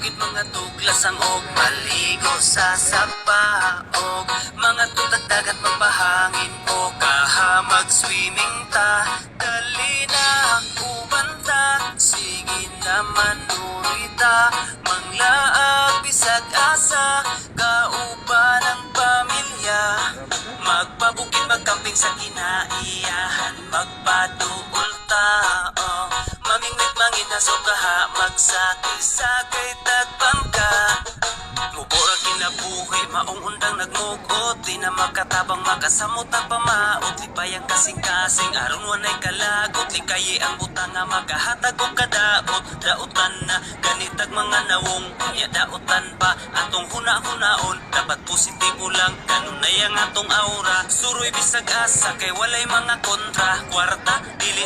bukid mga tuglasang og maligo sa sapaog, mga tutag dagat magpahangin o kahamag swimming ta, dali na uban ta, sige naman urita, manglaag bisag asa, kauban ang pamilya, magpabukid magkamping sa kinaiyahan, magpaduol tao, mamingwit manginaso kaha, magsakay-sakay tagbangka, mubura kinabuhi, maong undang nagmugot, di na makatabang makasamot at pamaot, lipayang kasing-kasing, aron wanay kalagot, likayi ang butang nga makahatag o kadaot, daotan na ganitag mga nawong, kunya daotan pa, atong huna-hunaon, dapat positibo lang, ganun na yang atong aura, suroy bisag asa, kay walay mga kontra, kwarta, dili